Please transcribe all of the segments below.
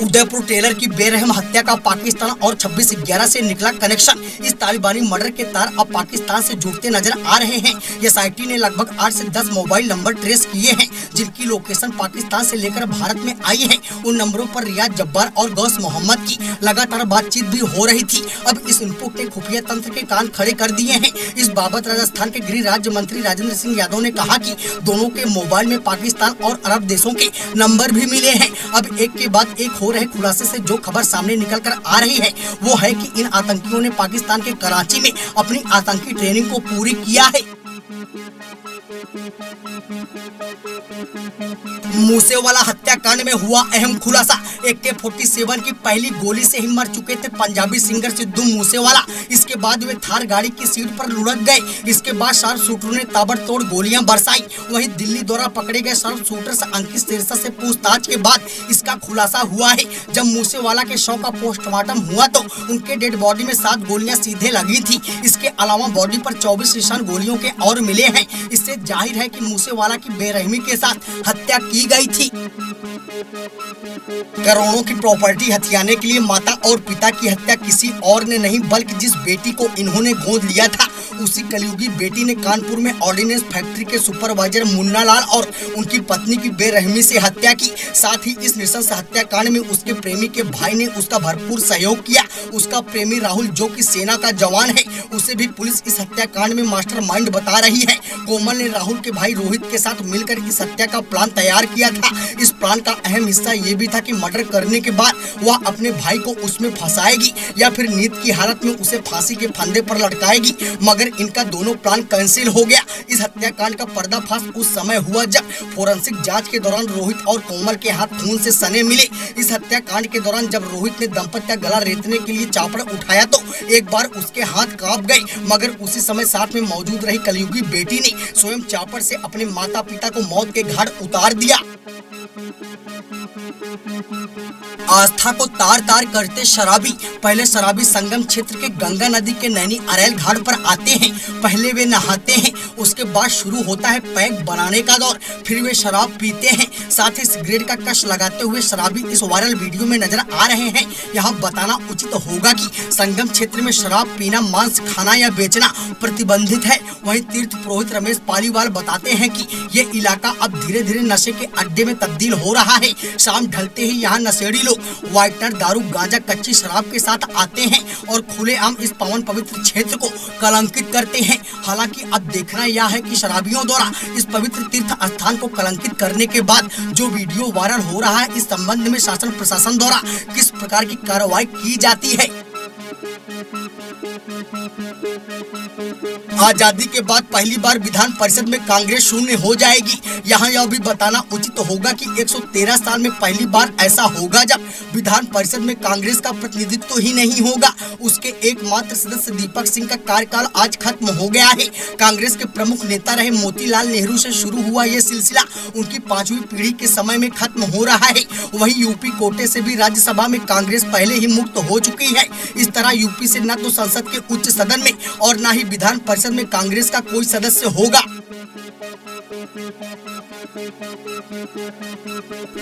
Udaipur Taylor की बेरहम हत्या का पाकिस्तान और 26/11 से निकला कनेक्शन। इस तालिबानी मर्डर के तार अब पाकिस्तान से जुड़ते नजर आ रहे हैं। एसआईटी ने लगभग 8 से 10 मोबाइल नंबर ट्रेस किए हैं जिनकी लोकेशन पाकिस्तान से लेकर भारत में आई है। उन नंबरों पर रियाज जब्बार और गौस मोहम्मद की लगातार बातचीत भी हो रही थी। अब इस इनपुट ने खुफिया तंत्र के कान खड़े कर दिए हैं। इस बाबत राजस्थान के गृह राज्य मंत्री राजेंद्र सिंह यादव ने कहा कि दोनों के मोबाइल में पाकिस्तान और अरब देशों के नंबर भी मिले हैं। अब एक के बाद एक हो रहे खुलासे से जो खबर सामने निकल कर आ रही है वो है कि इन आतंकियों ने पाकिस्तान के कराची में अपनी आतंकी ट्रेनिंग को पूरी किया है। मूसेवाला हत्याकांड में हुआ अहम खुलासा। AK-47 की पहली गोली से ही मर चुके थे पंजाबी सिंगर सिद्धू मूसेवाला। इसके बाद वे थार गाड़ी की सीट पर लुढ़क गए। इसके बाद शार्प शूटर ने ताबड़तोड़ गोलियां बरसाई। वहीं दिल्ली द्वारा पकड़े गए शार्प शूटर से अंकित सिरसा से पूछताछ के बाद इसका खुलासा हुआ है। जब मूसेवाला के शव का पोस्टमार्टम हुआ तो उनके डेड बॉडी में 7 गोलियां सीधे लगी थी। इसके अलावा बॉडी पर 24 निशान गोलियों के और मिले हैं। इससे जाहिर है कि मूसेवाला की बेरहमी के साथ हत्या की गई थी। करोड़ों की प्रॉपर्टी हथियाने के लिए माता और पिता की हत्या किसी और ने नहीं बल्कि जिस बेटी को इन्होंने गोद लिया था उसी कलयुगी बेटी ने कानपुर में ऑर्डिनेंस फैक्ट्री के सुपरवाइजर मुन्ना लाल और उनकी पत्नी की बेरहमी से हत्या की। साथ ही इस नृशंस हत्याकांड में उसके प्रेमी के भाई ने उसका भरपूर सहयोग किया। उसका प्रेमी राहुल जो कि सेना का जवान है उसे भी पुलिस इस हत्याकांड में मास्टरमाइंड बता रही है। कोमल ने राहुल के भाई रोहित के साथ मिलकर इस हत्या का प्लान तैयार किया था। इस प्लान का अहम हिस्सा ये भी था कि मर्डर करने के बाद वह अपने भाई को उसमें फंसाएगी या फिर नींद की हालत में उसे फांसी के फंदे पर लटकाएगी, मगर इनका दोनों प्लान कैंसिल हो गया। इस हत्याकांड का पर्दाफाश उस समय हुआ जब फोरेंसिक जांच के दौरान रोहित और कोमल के हाथ खून से सने मिले। इस हत्याकांड के दौरान जब रोहित ने दंपति का गला रेतने के लिए चापड़ उठाया तो एक बार उसके हाथ कांप गए, मगर उसी समय साथ में मौजूद रही कलयुगी बेटी ने स्वयं चापड़ से अपने माता पिता को मौत के घाट उतार दिया। आस्था को तार तार करते शराबी। पहले शराबी संगम क्षेत्र के गंगा नदी के नैनी अरेल घाट पर आते हैं। पहले वे नहाते हैं, उसके बाद शुरू होता है पैक बनाने का दौर। फिर वे शराब पीते हैं, साथ ही सिगरेट का कश लगाते हुए शराबी इस वायरल वीडियो में नजर आ रहे हैं। यहाँ बताना उचित होगा कि संगम क्षेत्र में शराब पीना, मांस खाना या बेचना प्रतिबंधित है। वहीं तीर्थ पुरोहित रमेश पालीवाल बताते हैं कि ये इलाका अब धीरे धीरे नशे के अड्डे में तब्दील हो रहा है। शाम ढलते ही यहाँ नशेड़ी लोग व्हाइटनर, दारू, गांजा, कच्ची शराब के साथ आते हैं और खुलेआम इस पावन पवित्र क्षेत्र को कलंकित करते हैं। हालांकि अब देखना यह है कि शराबियों द्वारा इस पवित्र तीर्थ स्थान को कलंकित करने के बाद जो वीडियो वायरल हो रहा है इस संबंध में शासन प्रशासन द्वारा किस प्रकार की कार्रवाई की जाती है। आजादी के बाद पहली बार विधान परिषद में कांग्रेस शून्य हो जाएगी। यहाँ यह भी बताना उचित होगा कि 113 साल में पहली बार ऐसा होगा जब विधान परिषद में कांग्रेस का प्रतिनिधित्व ही नहीं होगा। उसके एकमात्र सदस्य दीपक सिंह का कार्यकाल आज खत्म हो गया है। कांग्रेस के प्रमुख नेता रहे मोतीलाल नेहरू से शुरू हुआ ये सिलसिला उनकी 5वीं पीढ़ी के समय में खत्म हो रहा है। वहीं यूपी कोटे से भी राज्यसभा में कांग्रेस पहले ही मुक्त हो चुकी है। इस तरह यूपी से न तो संसद के उच्च सदन में और न ही विधान परिषद में कांग्रेस का कोई सदस्य होगा।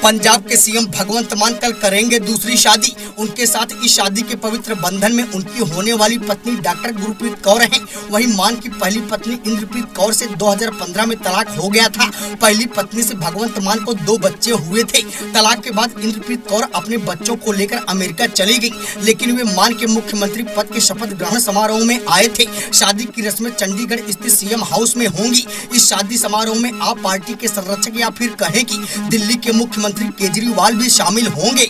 पंजाब के सीएम भगवंत मान कल करेंगे दूसरी शादी। उनके साथ इस शादी के पवित्र बंधन में उनकी होने वाली पत्नी डॉक्टर गुरप्रीत कौर हैं। वहीं मान की पहली पत्नी इंद्रप्रीत कौर से 2015 में तलाक हो गया था। पहली पत्नी से भगवंत मान को 2 बच्चे हुए थे। तलाक के बाद इंद्रप्रीत कौर अपने बच्चों को लेकर अमेरिका चली गई, लेकिन वे मान के मुख्यमंत्री पद के शपथ ग्रहण समारोह में आए थे। शादी की रस्में चंडीगढ़ स्थित सीएम हाउस में होंगी। इस शादी समारोह में आप पार्टी के संरक्षक या फिर कहें कि दिल्ली के मुख्यमंत्री केजरीवाल भी शामिल होंगे।